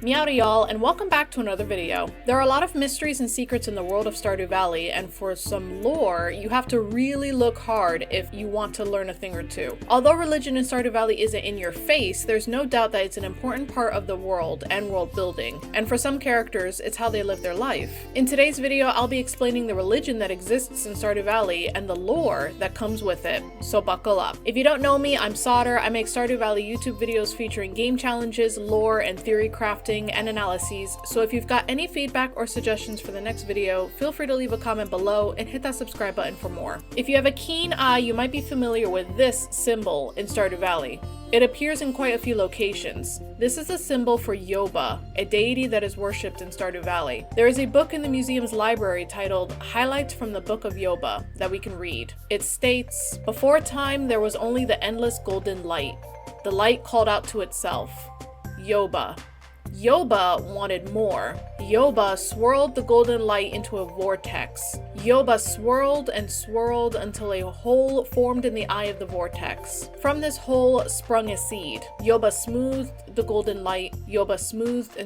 Meowdy y'all, and welcome back to another video. There are a lot of mysteries and secrets in the world of Stardew Valley, and for some lore, you have to really look hard if you want to learn a thing or two. Although religion in Stardew Valley isn't in your face, there's no doubt that it's an important part of the world and world building, and for some characters, it's how they live their life. In today's video, I'll be explaining the religion that exists in Stardew Valley and the lore that comes with it, so buckle up. If you don't know me, I'm Sauter. I make Stardew Valley YouTube videos featuring game challenges, lore, and theory crafting and analyses, so if you've got any feedback or suggestions for the next video, feel free to leave a comment below and hit that subscribe button for more. If you have a keen eye, you might be familiar with this symbol in Stardew Valley. It appears in quite a few locations. This is a symbol for Yoba, a deity that is worshipped in Stardew Valley. There is a book in the museum's library titled Highlights from the Book of Yoba that we can read. It states, "Before time there was only the endless golden light. The light called out to itself, Yoba. Yoba wanted more. Yoba swirled the golden light into a vortex. Yoba swirled and swirled until a hole formed in the eye of the vortex. From this hole sprung a seed. Yoba smoothed the golden light. Yoba smoothed,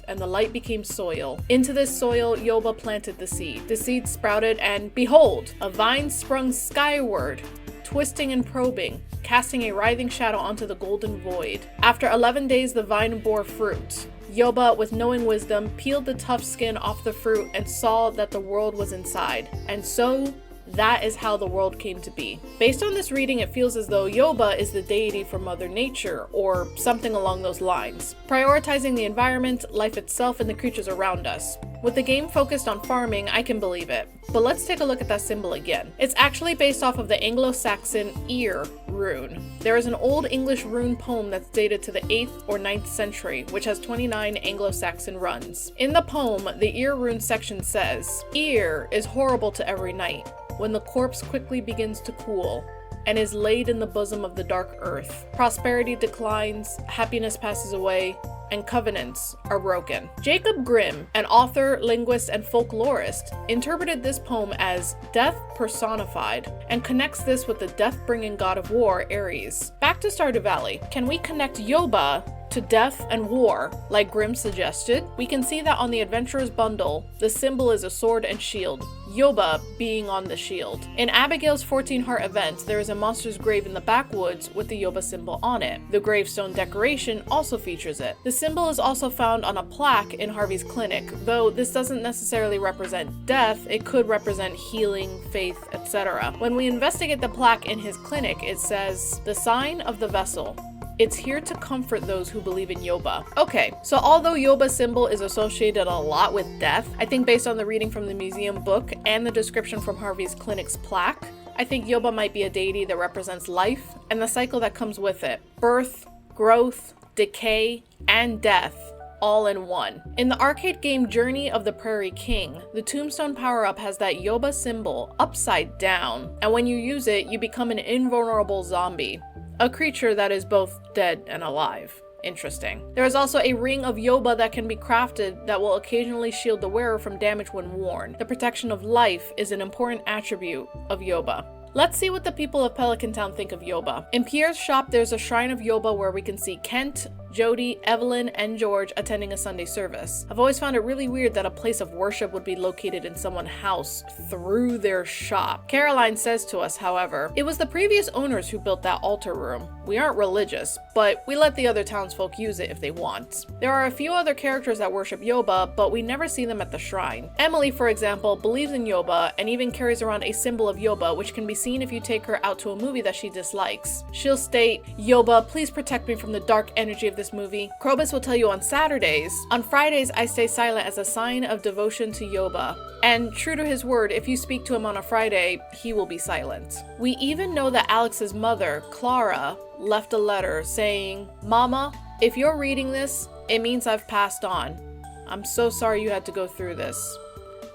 and the light became soil. Into this soil, Yoba planted the seed. The seed sprouted, and behold, a vine sprung skyward, twisting and probing, casting a writhing shadow onto the golden void. After 11 days, the vine bore fruit. Yoba, with knowing wisdom, peeled the tough skin off the fruit and saw that the world was inside. And so, that is how the world came to be." Based on this reading, it feels as though Yoba is the deity for Mother Nature, or something along those lines, prioritizing the environment, life itself, and the creatures around us. With the game focused on farming, I can believe it. But let's take a look at that symbol again. It's actually based off of the Anglo-Saxon ear rune. There is an old English rune poem that's dated to the 8th or 9th century, which has 29 Anglo-Saxon runs. In the poem, the ear rune section says, "Ear is horrible to every night, when the corpse quickly begins to cool, and is laid in the bosom of the dark earth. Prosperity declines, happiness passes away, and covenants are broken." Jacob Grimm, an author, linguist, and folklorist, interpreted this poem as death personified, and connects this with the death-bringing god of war, Ares. Back to Stardew Valley. Can we connect Yoba to death and war, like Grimm suggested? We can see that on the Adventurer's Bundle, the symbol is a sword and shield, Yoba being on the shield. In Abigail's 14 Heart event, there is a monster's grave in the backwoods with the Yoba symbol on it. The gravestone decoration also features it. The symbol is also found on a plaque in Harvey's clinic, though this doesn't necessarily represent death, it could represent healing, faith, etc. When we investigate the plaque in his clinic, it says, "The sign of the vessel. It's here to comfort those who believe in Yoba." Okay, so although Yoba's symbol is associated a lot with death, I think based on the reading from the museum book and the description from Harvey's clinic's plaque, I think Yoba might be a deity that represents life and the cycle that comes with it. Birth, growth, decay, and death, all in one. In the arcade game Journey of the Prairie King, the tombstone power-up has that Yoba symbol upside down, and when you use it, you become an invulnerable zombie. A creature that is both dead and alive. Interesting. There is also a ring of Yoba that can be crafted that will occasionally shield the wearer from damage when worn. The protection of life is an important attribute of Yoba. Let's see what the people of Pelican Town think of Yoba. In Pierre's shop, there's a shrine of Yoba where we can see Kent, Jody, Evelyn, and George attending a Sunday service. I've always found it really weird that a place of worship would be located in someone's house through their shop. Caroline says to us, however, "It was the previous owners who built that altar room. We aren't religious, but we let the other townsfolk use it if they want." There are a few other characters that worship Yoba, but we never see them at the shrine. Emily, for example, believes in Yoba and even carries around a symbol of Yoba, which can be seen if you take her out to a movie that she dislikes. She'll state, "Yoba, please protect me from the dark energy of this movie." Krobus will tell you on Saturdays, "On Fridays I stay silent as a sign of devotion to Yoba." And true to his word, if you speak to him on a Friday, he will be silent. We even know that Alex's mother, Clara, left a letter saying, "Mama, if you're reading this, it means I've passed on. I'm so sorry you had to go through this.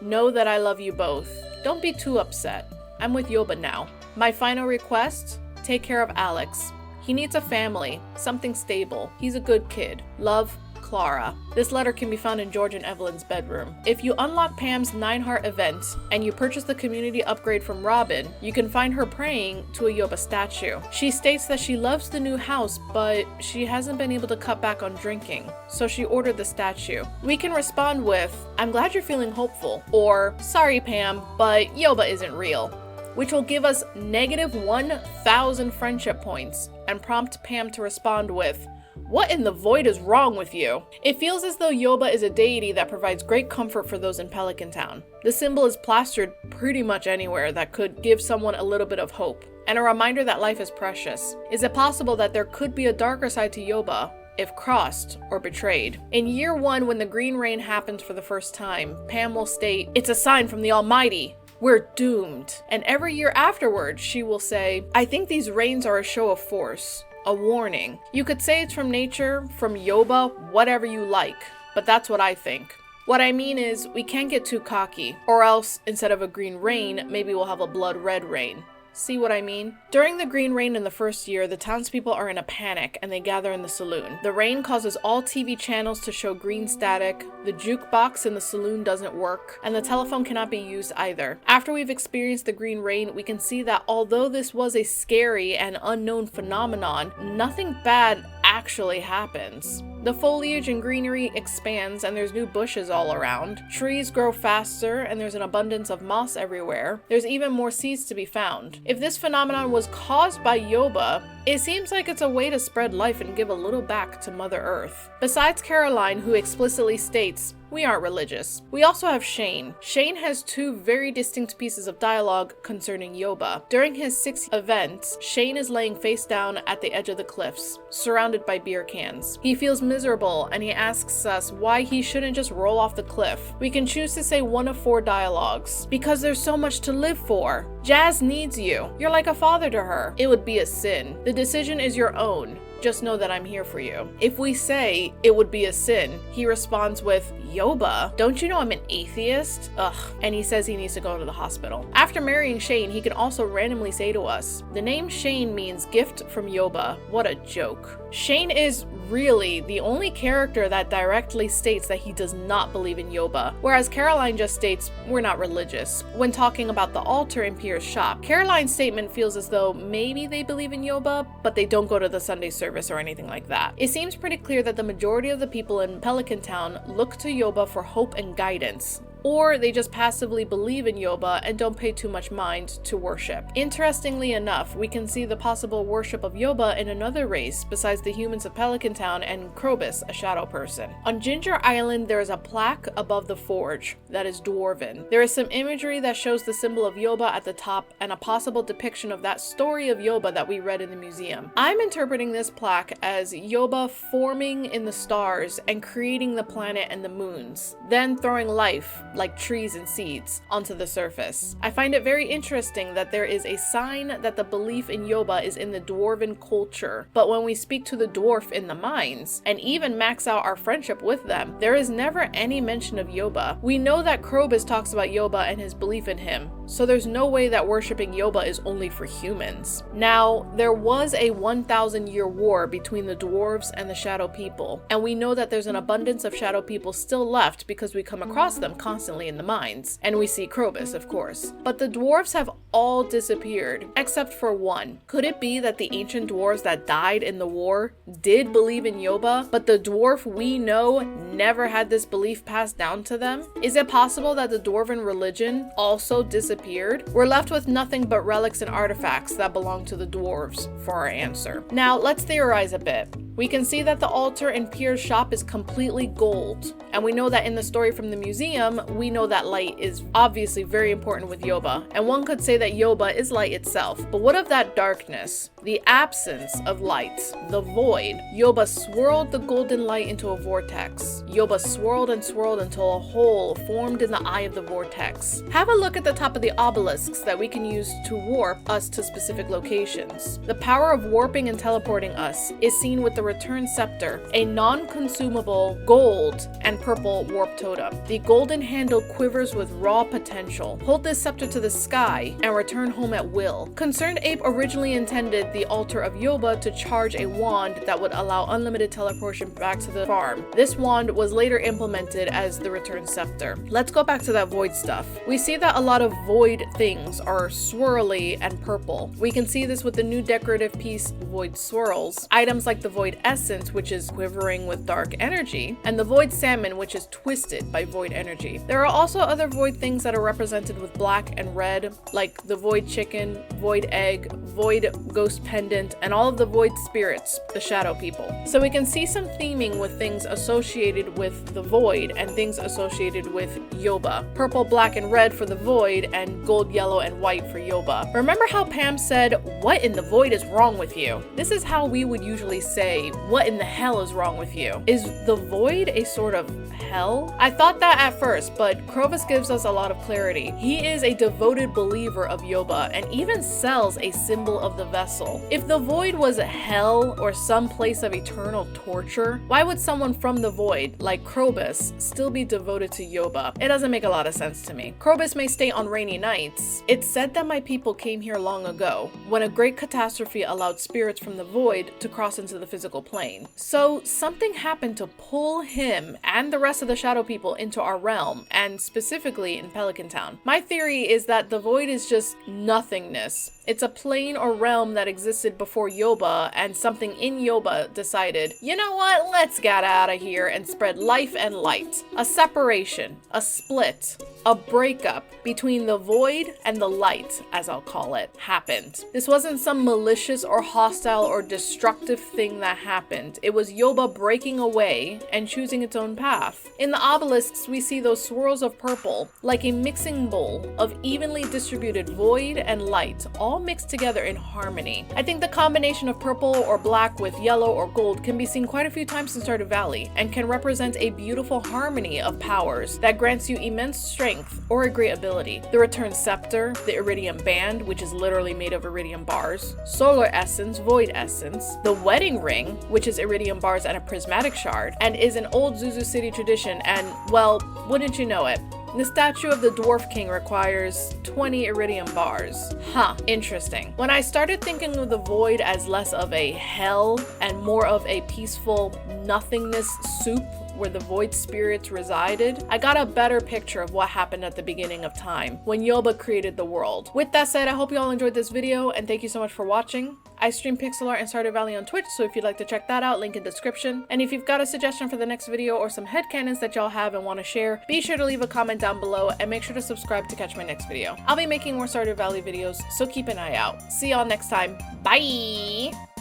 Know that I love you both. Don't be too upset. I'm with Yoba now. My final request, take care of Alex. He needs a family, something stable. He's a good kid. Love, Clara. This letter can be found in George and Evelyn's bedroom. If you unlock Pam's 9-heart event and you purchase the community upgrade from Robin, you can find her praying to a Yoba statue. She states that she loves the new house, but she hasn't been able to cut back on drinking, so she ordered the statue. We can respond with, "I'm glad you're feeling hopeful," or "Sorry Pam, but Yoba isn't real," which will give us negative 1,000 friendship points and prompt Pam to respond with, "What in the void is wrong with you?" It feels as though Yoba is a deity that provides great comfort for those in Pelican Town. The symbol is plastered pretty much anywhere that could give someone a little bit of hope, and a reminder that life is precious. Is it possible that there could be a darker side to Yoba if crossed or betrayed? In year 1, when the green rain happens for the first time, Pam will state, "It's a sign from the Almighty. We're doomed." And every year afterwards, she will say, "I think these rains are a show of force, a warning." You could say it's from nature, from Yoba, whatever you like, but that's what I think. What I mean is, we can't get too cocky, or else, instead of a green rain, maybe we'll have a blood red rain. See what I mean? During the green rain in the first year, the townspeople are in a panic and they gather in the saloon. The rain causes all TV channels to show green static, the jukebox in the saloon doesn't work, and the telephone cannot be used either. After we've experienced the green rain, we can see that although this was a scary and unknown phenomenon, nothing bad actually happens. The foliage and greenery expands and there's new bushes all around. Trees grow faster and there's an abundance of moss everywhere. There's even more seeds to be found. If this phenomenon was caused by Yoba, it seems like it's a way to spread life and give a little back to Mother Earth. Besides Caroline, who explicitly states, "We aren't religious," we also have Shane. Shane has 2 very distinct pieces of dialogue concerning Yoba. During his 6th event, Shane is laying face down at the edge of the cliffs, surrounded by beer cans. He feels miserable and he asks us why he shouldn't just roll off the cliff. We can choose to say one of 4 dialogues. "Because there's so much to live for. Jazz needs you. You're like a father to her. It would be a sin. The decision is your own. Just know that I'm here for you." If we say it would be a sin, he responds with, "Yoba, don't you know I'm an atheist? Ugh." And he says he needs to go to the hospital. After marrying Shane, he can also randomly say to us, "The name Shane means gift from Yoba." What a joke. Shane is really the only character that directly states that he does not believe in Yoba, whereas Caroline just states, "We're not religious," when talking about the altar in Pierre's shop. Caroline's statement feels as though maybe they believe in Yoba, but they don't go to the Sunday service or anything like that. It seems pretty clear that the majority of the people in Pelican Town look to Yoba for hope and guidance, or they just passively believe in Yoba and don't pay too much mind to worship. Interestingly enough, we can see the possible worship of Yoba in another race besides the humans of Pelican Town and Krobus, a shadow person. On Ginger Island, there is a plaque above the forge that is Dwarven. There is some imagery that shows the symbol of Yoba at the top and a possible depiction of that story of Yoba that we read in the museum. I'm interpreting this plaque as Yoba forming in the stars and creating the planet and the moons, then throwing life, like trees and seeds, onto the surface. I find it very interesting that there is a sign that the belief in Yoba is in the Dwarven culture, but when we speak to the dwarf in the mines, and even max out our friendship with them, there is never any mention of Yoba. We know that Krobus talks about Yoba and his belief in him, so there's no way that worshipping Yoba is only for humans. Now, there was a 1,000-year war between the dwarves and the shadow people, and we know that there's an abundance of shadow people still left because we come across them constantly in the mines, and we see Krobus, of course. But the dwarves have all disappeared, except for one. Could it be that the ancient dwarves that died in the war did believe in Yoba, but the dwarf we know never had this belief passed down to them? Is it possible that the Dwarven religion also disappeared? We're left with nothing but relics and artifacts that belong to the dwarves for our answer. Now, let's theorize a bit. We can see that the altar in Pierre's shop is completely gold, and we know that in the story from the museum, we know that light is obviously very important with Yoba, and one could say that Yoba is light itself. But what of that darkness? The absence of light, the void. Yoba swirled the golden light into a vortex. Yoba swirled and swirled until a hole formed in the eye of the vortex. Have a look at the top of the obelisks that we can use to warp us to specific locations. The power of warping and teleporting us is seen with the Return Scepter, a non-consumable gold and purple warp totem. The golden handle quivers with raw potential. Hold this scepter to the sky and return home at will. Concerned Ape originally intended the altar of Yoba to charge a wand that would allow unlimited teleportation back to the farm. This wand was later implemented as the Return Scepter. Let's go back to that void stuff. We see that a lot of void things are swirly and purple. We can see this with the new decorative piece Void Swirls, items like the Void Essence, which is quivering with dark energy, and the Void Salmon, which is twisted by void energy. There are also other void things that are represented with black and red, like the Void Chicken, Void Egg, Void Ghost Pendant, and all of the Void Spirits, the Shadow People. So we can see some theming with things associated with the Void and things associated with Yoba. Purple, black, and red for the Void, and gold, yellow, and white for Yoba. Remember how Pam said, "What in the void is wrong with you?" This is how we would usually say, "What in the hell is wrong with you?" Is the void a sort of hell? I thought that at first, but Krovis gives us a lot of clarity. He is a devoted believer of Yoba and even sells a symbol of the vessel. If the void was a hell or some place of eternal torture, why would someone from the void, like Krobus, still be devoted to Yoba? It doesn't make a lot of sense to me. Krobus may stay on rainy nights. It's said that my people came here long ago, when a great catastrophe allowed spirits from the void to cross into the physical plane. So something happened to pull him and the rest of the Shadow People into our realm, and specifically in Pelican Town. My theory is that the void is just nothingness. It's a plane or realm that existed before Yoba, and something in Yoba decided, you know what, let's get out of here and spread life and light. A separation, a split, a breakup between the void and the light, as I'll call it, happened. This wasn't some malicious or hostile or destructive thing that happened. It was Yoba breaking away and choosing its own path. In the obelisks, we see those swirls of purple, like a mixing bowl of evenly distributed void and light, all mixed together in harmony. I think the combination of purple or black with yellow or gold can be seen quite a few times in Stardew Valley, and can represent a beautiful harmony of powers that grants you immense strength or a great ability. The Return Scepter, the Iridium Band, which is literally made of iridium bars, Solar Essence, Void Essence, the Wedding Ring, which is iridium bars and a prismatic shard, and is an old Zuzu City tradition, and, well, wouldn't you know it, the statue of the Dwarf King requires 20 iridium bars. Huh, interesting. When I started thinking of the void as less of a hell and more of a peaceful nothingness soup where the void spirits resided, I got a better picture of what happened at the beginning of time, when Yoba created the world. With that said, I hope you all enjoyed this video, and thank you so much for watching. I stream pixel art and Stardew Valley on Twitch, so if you'd like to check that out, link in description. And if you've got a suggestion for the next video or some headcanons that y'all have and want to share, be sure to leave a comment down below, and make sure to subscribe to catch my next video. I'll be making more Stardew Valley videos, so keep an eye out. See y'all next time. Bye!